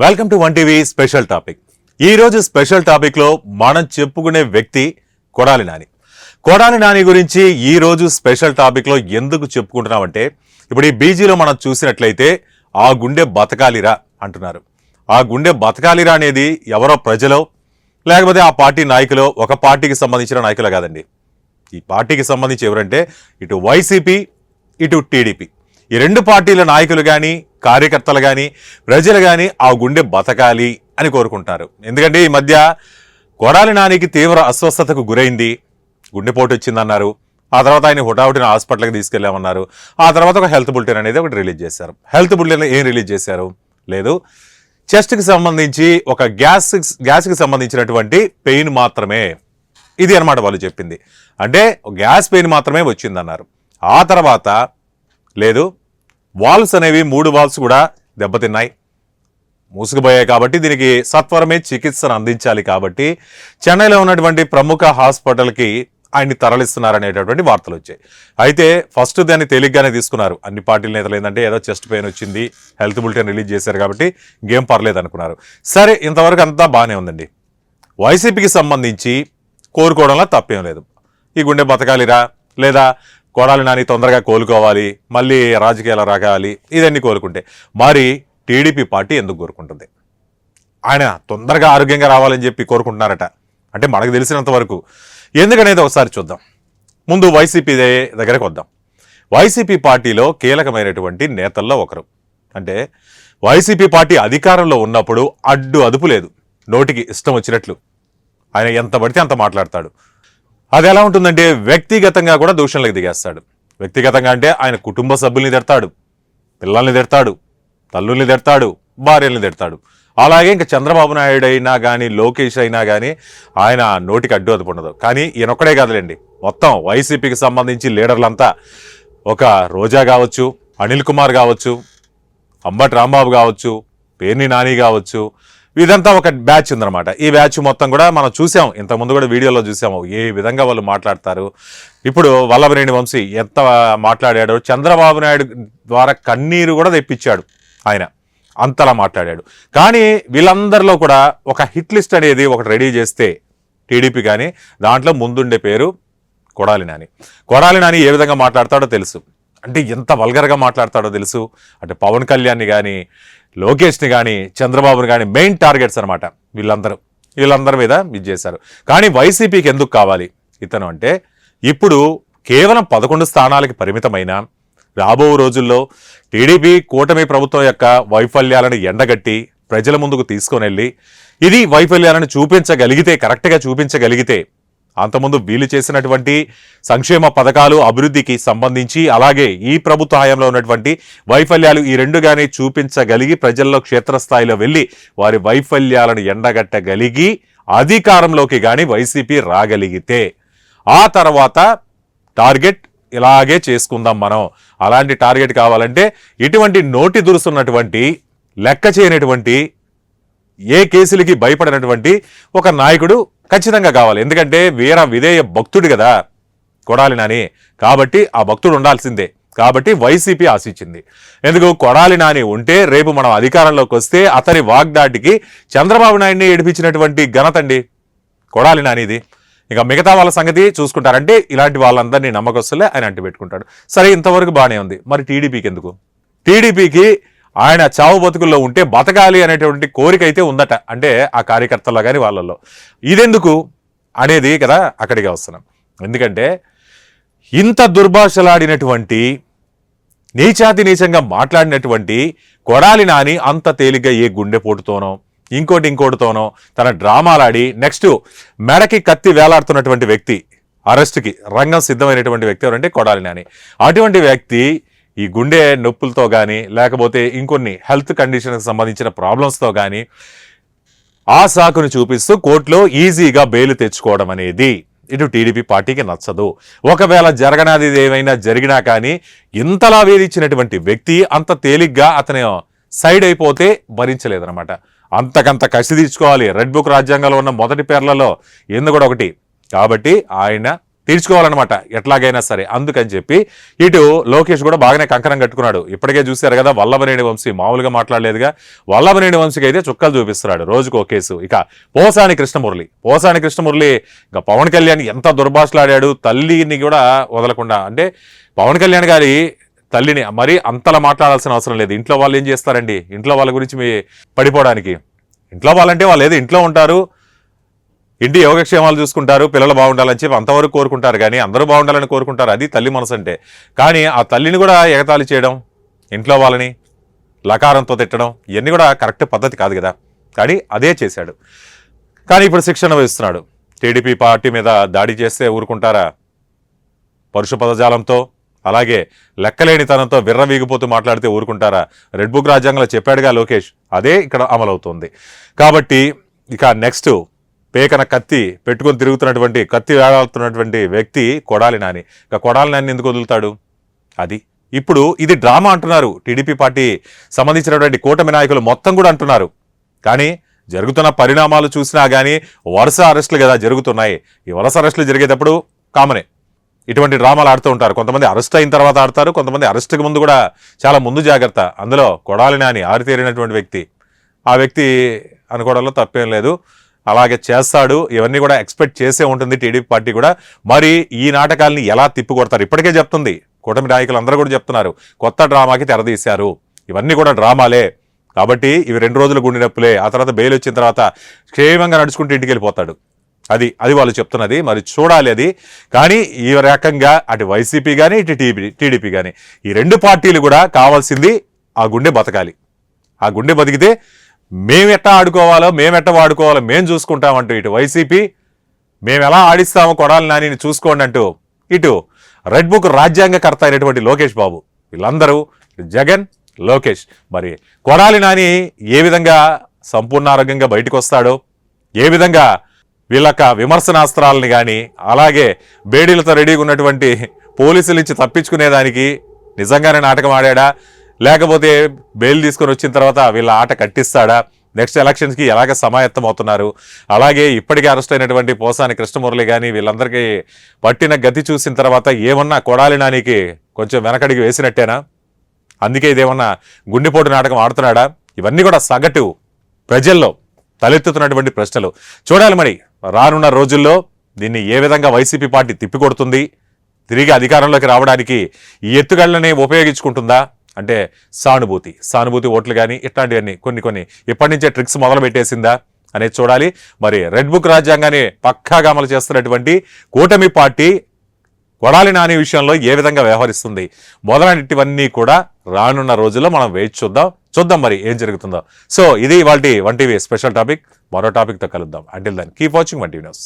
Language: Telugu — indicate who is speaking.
Speaker 1: Welcome to one TV special topic. ఈ రోజు స్పెషల్ టాపిక్ లో మనం చెప్పుకునే వ్యక్తి కొడాలి నాని. కొడాలి నాని గురించి ఈ రోజు స్పెషల్ టాపిక్ లో ఎందుకు చెప్పుకుంటున్నామంటే, ఇప్పుడు ఈ బీజీలో మనం చూసినట్లయితే ఆ గుండె బతకాలిరా అంటున్నారు. ఆ గుండె బతకాలిరా అనేది ఎవరో ప్రజలో లేకపోతే ఆ పార్టీ నాయకులో, ఒక పార్టీకి సంబంధించిన నాయకులు కాదండి. ఈ పార్టీకి సంబంధించి ఎవరంటే ఇటు వైసీపీ ఇటు టీడీపీ, ఈ రెండు పార్టీల నాయకులు కానీ కార్యకర్తలు కానీ ప్రజలు కానీ ఆ గుండె బతకాలి అని కోరుకుంటారు. ఎందుకంటే ఈ మధ్య కొడాలి నానికి తీవ్ర అస్వస్థతకు గురైంది, గుండెపోటు వచ్చిందన్నారు. ఆ తర్వాత ఆయన హుటాహుటిన హాస్పిటల్కి తీసుకెళ్ళామన్నారు. ఆ తర్వాత ఒక హెల్త్ బులెటిన్ అనేది ఒకటి రిలీజ్ చేశారు. హెల్త్ బులెటిన్ ఏం రిలీజ్ చేశారు? లేదు, చెస్ట్కి సంబంధించి ఒక గ్యాస్కి సంబంధించినటువంటి పెయిన్ మాత్రమే, ఇది అనమాట వాళ్ళు చెప్పింది. అంటే గ్యాస్ పెయిన్ మాత్రమే వచ్చిందన్నారు. ఆ తర్వాత లేదు, వాల్స్ అనేవి 3 వాల్స్ కూడా దెబ్బతిన్నాయి, మూసుకుపోయాయి. కాబట్టి దీనికి సత్వరమే చికిత్సను అందించాలి. కాబట్టి చెన్నైలో ఉన్నటువంటి ప్రముఖ హాస్పిటల్కి ఆయన్ని తరలిస్తున్నారనేటటువంటి వార్తలు వచ్చాయి. అయితే ఫస్ట్ దాన్ని తేలిగ్గానే తీసుకున్నారు అన్ని పార్టీల నేతలు. ఏంటంటే ఏదో చెస్ట్ పెయిన్ వచ్చింది, హెల్త్ బులెటిన్ రిలీజ్ చేశారు కాబట్టి ఇంకేం పర్లేదు అనుకున్నారు. సరే, ఇంతవరకు అంతా బాగానే ఉందండి. వైసీపీకి సంబంధించి కోరుకోవడంలో తప్పేం లేదు. ఈ గుండె బతకాలిరా, లేదా కొడాలి నాని తొందరగా కోలుకోవాలి, మళ్ళీ రాజకీయాలు రాగాలి, ఇదన్నీ కోరుకుంటే మరి టీడీపీ పార్టీ ఎందుకు కోరుకుంటుంది? ఆయన తొందరగా ఆరోగ్యంగా రావాలని చెప్పి కోరుకుంటున్నారట. అంటే మనకు తెలిసినంత వరకు ఎందుకనేది ఒకసారి చూద్దాం. ముందు వైసీపీ దగ్గరకు వద్దాం. వైసీపీ పార్టీలో కీలకమైనటువంటి నేతల్లో ఒకరు. అంటే వైసీపీ పార్టీ అధికారంలో ఉన్నప్పుడు అదుపు లేదు, నోటికి ఇష్టం వచ్చినట్లు ఆయన ఎంత పడితే అంత మాట్లాడతాడు. అది ఎలా ఉంటుందంటే వ్యక్తిగతంగా కూడా దూషణలకు దిగేస్తాడు. వ్యక్తిగతంగా అంటే ఆయన కుటుంబ సభ్యుల్ని తిడతాడు, పిల్లల్ని తిడతాడు, తల్లుల్ని తిడతాడు, భార్యల్ని తిడతాడు. అలాగే ఇంకా చంద్రబాబు నాయుడు అయినా కానీ లోకేష్ అయినా కానీ ఆయన నోటికి అదుపు ఉండదు. కానీ ఈయనొక్కడే కాదులేండి, మొత్తం వైసీపీకి సంబంధించి లీడర్లంతా, ఒక రోజా కావచ్చు, అనిల్ కుమార్ కావచ్చు, అంబటి రాంబాబు కావచ్చు, పేర్ని నాని కావచ్చు, ఇదంతా ఒక బ్యాచ్ ఉందన్నమాట. ఈ బ్యాచ్ మొత్తం కూడా మనం చూసాం, ఇంతకుముందు కూడా వీడియోలో చూసాము ఏ విధంగా వాళ్ళు మాట్లాడతారు. ఇప్పుడు వల్లభనేని వంశీ ఎంత మాట్లాడాడో, చంద్రబాబు నాయుడు ద్వారా కన్నీరు కూడా తెప్పించాడు ఆయన, అంతలా మాట్లాడాడు. కానీ వీళ్ళందరిలో కూడా ఒక హిట్ లిస్ట్ అనేది ఒకటి రెడీ చేస్తే టీడీపీ కానీ దాంట్లో ముందుండే పేరు కొడాలి నాని. కొడాలి నాని ఏ విధంగా మాట్లాడతాడో తెలుసు, అంటే ఎంత వల్గర్గా మాట్లాడతాడో తెలుసు. అంటే పవన్ కళ్యాణ్ని కానీ లోకేష్ని కానీ చంద్రబాబుని కానీ మెయిన్ టార్గెట్స్ అనమాట వీళ్ళందరి మీద ఇది చేశారు. కానీ వైసీపీకి ఎందుకు కావాలి ఇతను అంటే, ఇప్పుడు కేవలం 11 స్థానాలకి పరిమితమైన రాబో రోజుల్లో టీడీపీ కూటమి ప్రభుత్వం యొక్క వైఫల్యాలను ఎండగట్టి ప్రజల ముందుకు తీసుకొని వెళ్ళి ఇది వైఫల్యాలను చూపించగలిగితే, కరెక్ట్గా చూపించగలిగితే, అంతకుముందు వీళ్ళు చేసినటువంటి సంక్షేమ పథకాలు అభివృద్ధికి సంబంధించి అలాగే ఈ ప్రభుత్వ హయాంలో ఉన్నటువంటి వైఫల్యాలు ఈ రెండు కానీ చూపించగలిగి ప్రజల్లో క్షేత్రస్థాయిలో వెళ్ళి వారి వైఫల్యాలను ఎండగట్టగలిగి అధికారంలోకి కానీ వైసీపీ రాగలిగితే ఆ తర్వాత టార్గెట్ ఇలాగే చేసుకుందాం మనం. అలాంటి టార్గెట్ కావాలంటే ఇటువంటి నోటి దురుసున్నటువంటి, లెక్క చేయనటువంటి, ఏ కేసులకి భయపడినటువంటి ఒక నాయకుడు ఖచ్చితంగా కావాలి. ఎందుకంటే వీర విధేయ భక్తుడు కదా కొడాలి నాని, కాబట్టి ఆ భక్తుడు ఉండాల్సిందే. కాబట్టి వైసీపీ ఆశించింది. ఎందుకు? కొడాలి నాని ఉంటే రేపు మనం అధికారంలోకి వస్తే అతని వాగ్దాటికి చంద్రబాబు నాయుడిని ఏడిపించినటువంటి ఘనత అండి కొడాలి నానిది. ఇక మిగతా వాళ్ళ సంగతి చూసుకుంటారంటే ఇలాంటి వాళ్ళందరినీ నమ్మకస్తులే ఆయన అంటి పెట్టుకుంటాడు. సరే, ఇంతవరకు బాగానే ఉంది. మరి టీడీపీకి ఎందుకు? టీడీపీకి ఆయన చావు బతుకుల్లో ఉంటే బతకాలి అనేటువంటి కోరిక అయితే ఉందట, అంటే ఆ కార్యకర్తల్లో కానీ వాళ్ళల్లో. ఇదెందుకు అనేది కదా అక్కడికి వస్తున్నాం. ఎందుకంటే ఇంత దుర్భాషలాడినటువంటి, నీచాతినీచంగా మాట్లాడినటువంటి కొడాలి నాని అంత తేలిగ్గా ఏ గుండెపోటుతోనో ఇంకోటితోనో తన డ్రామాలాడి నెక్స్ట్ మెడకి కత్తి వేలాడుతున్నటువంటి వ్యక్తి, అరెస్ట్కి రంగం సిద్ధమైనటువంటి వ్యక్తి ఎవరంటే కొడాలి నాని. అటువంటి వ్యక్తి ఈ గుండె నొప్పులతో కానీ లేకపోతే ఇంకొన్ని హెల్త్ కండిషన్కి సంబంధించిన ప్రాబ్లమ్స్తో కానీ ఆ సాకును చూపిస్తూ కోర్టులో ఈజీగా బెయిల్ తెచ్చుకోవడం అనేది ఇటు టీడీపీ పార్టీకి నచ్చదు. ఒకవేళ జరగనాది ఏమైనా జరిగినా కానీ ఇంతలా వేధించినటువంటి వ్యక్తి అంత తేలిగ్గా అతను సైడ్ అయిపోతే భరించలేదనమాట. అంతకంత కసి తీర్చుకోవాలి. రెడ్ బుక్ రాజ్యాంగంలో ఉన్న మొదటి పేర్లలో ఎందు కూడా ఒకటి. కాబట్టి ఆయన తీర్చుకోవాలన్నమాట ఎట్లాగైనా సరే. అందుకని చెప్పి ఇటు లోకేష్ కూడా బాగానే కంకణం కట్టుకున్నాడు. ఇప్పటికే చూశారు కదా, వల్లభనేని వంశీ మామూలుగా మాట్లాడలేదుగా. వల్లభనేని వంశీకి అయితే చుక్కలు చూపిస్తున్నాడు, రోజుకో కేసు. ఇక పోసాని కృష్ణమురళి ఇంకా పవన్ కళ్యాణ్ ఎంత దుర్భాషలాడాడు, తల్లిని కూడా వదలకుండా. అంటే పవన్ కళ్యాణ్ గారి తల్లిని మరీ అంతలా మాట్లాడాల్సిన అవసరం లేదు. ఇంట్లో వాళ్ళు ఏం చేస్తారండి, ఇంట్లో వాళ్ళ గురించి మీ పడిపోవడానికి. ఇంట్లో వాళ్ళంటే వాళ్ళు ఏదో ఇంట్లో ఉంటారు, ఇంటి యోగక్షేమాలు చూసుకుంటారు, పిల్లలు బాగుండాలని చెప్పి అంతవరకు కోరుకుంటారు. కానీ అందరూ బాగుండాలని కోరుకుంటారు, అది తల్లి మనసు అంటే. కానీ ఆ తల్లిని కూడా ఎగతాళి చేయడం, ఇంట్లో వాళ్ళని లకారంతో తిట్టడం, ఇవన్నీ కూడా కరెక్ట్ పద్ధతి కాదు కదా. కానీ అదే చేశాడు. కానీ ఇప్పుడు శిక్షణ వహిస్తున్నాడు. టీడీపీ పార్టీ మీద దాడి చేస్తే ఊరుకుంటారా? పరుష పదజాలంతో, అలాగే లెక్కలేనితనంతో విర్రవీగిపోతూ మాట్లాడితే ఊరుకుంటారా? రెడ్ బుక్ రాజ్యాంగంలో చెప్పాడుగా లోకేష్, అదే ఇక్కడ అమలవుతుంది. కాబట్టి ఇక నెక్స్ట్ పేకన కత్తి పెట్టుకొని తిరుగుతున్నటువంటి, కత్తి వేలాడుతున్నటువంటి వ్యక్తి కొడాలి నాని. ఇక కొడాలి నాని ఎందుకు వదులుతాడు? అది ఇప్పుడు ఇది డ్రామా అంటున్నారు టీడీపీ పార్టీ సంబంధించినటువంటి కూటమి నాయకులు మొత్తం కూడా అంటున్నారు. కానీ జరుగుతున్న పరిణామాలు చూసినా కానీ వరుస అరెస్టులు కదా జరుగుతున్నాయి. ఈ వరుస అరెస్టులు జరిగేటప్పుడు కామనే ఇటువంటి డ్రామాలు ఆడుతూ ఉంటారు. కొంతమంది అరెస్ట్ అయిన తర్వాత ఆడతారు, కొంతమంది అరెస్ట్కి ముందు కూడా చాలా ముందు జాగ్రత్త. అందులో కొడాలి నాని ఆరితేరినటువంటి వ్యక్తి. ఆ వ్యక్తి అనుకోవడంలో తప్పేం లేదు, అలాగే చేస్తాడు. ఇవన్నీ కూడా ఎక్స్పెక్ట్ చేసే ఉంటుంది టీడీపీ పార్టీ కూడా. మరి ఈ నాటకాలని ఎలా తిప్పికొడతారు? ఇప్పటికే చెప్తుంది, కూటమి నాయకులు అందరూ కూడా చెప్తున్నారు, కొత్త డ్రామాకి తెరదీశారు, ఇవన్నీ కూడా డ్రామాలే. కాబట్టి ఇవి 2 రోజులు గుండె నొప్పులే, ఆ తర్వాత బెయిల్ వచ్చిన తర్వాత క్షేమంగా నడుచుకుంటూ ఇంటికి వెళ్ళిపోతాడు. అది వాళ్ళు చెప్తున్నది. మరి చూడాలి అది. కానీ ఈ రకంగా అటు వైసీపీ కానీ ఇటు టీడీపీ కానీ ఈ 2 పార్టీలు కూడా కావాల్సింది ఆ గుండె బతకాలి. ఆ గుండె బతికితే మేమెట్టా ఆడుకోవాలో, మేమెట్టా వాడుకోవాలో మేము చూసుకుంటామంటూ ఇటు వైసీపీ, మేము ఎలా ఆడిస్తామో కొడాలి నానిని చూసుకోండి అంటూ ఇటు రెడ్ బుక్ రాజ్యాంగకర్త అయినటువంటి లోకేష్ బాబు, వీళ్ళందరూ జగన్, లోకేష్. మరి కొడాలి నాని ఏ విధంగా సంపూర్ణ ఆరోగ్యంగా బయటకు వస్తాడో, ఏ విధంగా వీళ్ళక విమర్శనాస్త్రాలని కానీ, అలాగే బేడీలతో రెడీగా ఉన్నటువంటి పోలీసులు ఇచ్చి తప్పించుకునేదానికి నిజంగానే నాటకం ఆడాడా, లేకపోతే బెయిల్ తీసుకొని వచ్చిన తర్వాత వీళ్ళ ఆట కట్టిస్తాడా, నెక్స్ట్ ఎలక్షన్స్కి ఎలాగ సమాయత్తం అవుతున్నారు. అలాగే ఇప్పటికే అరెస్ట్ అయినటువంటి పోసాని కృష్ణమురళి కానీ వీళ్ళందరికీ పట్టిన గతి చూసిన తర్వాత ఏమన్నా కొడాలి నానికి కొంచెం వెనకడికి వేసినట్టేనా? అందుకే ఇదేమన్నా గుండెపోటు నాటకం ఆడుతున్నాడా? ఇవన్నీ కూడా సగటు ప్రజల్లో తలెత్తుతున్నటువంటి ప్రశ్నలు. చూడాలి మరి రానున్న రోజుల్లో దీన్ని ఏ విధంగా వైసీపీ పార్టీ తిప్పికొడుతుంది, తిరిగి అధికారంలోకి రావడానికి ఈ ఎత్తుగళ్ళని ఉపయోగించుకుంటుందా, అంటే సానుభూతి ఓట్లు కానీ ఇట్లాంటివన్నీ కొన్ని ఇప్పటి నుంచే ట్రిక్స్ మొదలు పెట్టేసిందా అనేది చూడాలి. మరి రెడ్ బుక్ రాజ్యాంగాన్ని పక్కాగా అమలు చేస్తున్నటువంటి కూటమి పార్టీ కొడాలి నాని విషయంలో ఏ విధంగా వ్యవహరిస్తుంది, మొదలైనటివన్నీ కూడా రానున్న రోజుల్లో మనం వేచి చూద్దాం మరి ఏం జరుగుతుందో. సో ఇది ఇవాల్టి 1TV స్పెషల్ టాపిక్. మరో టాపిక్తో కలుద్దాం. Until then keep watching 1TV news.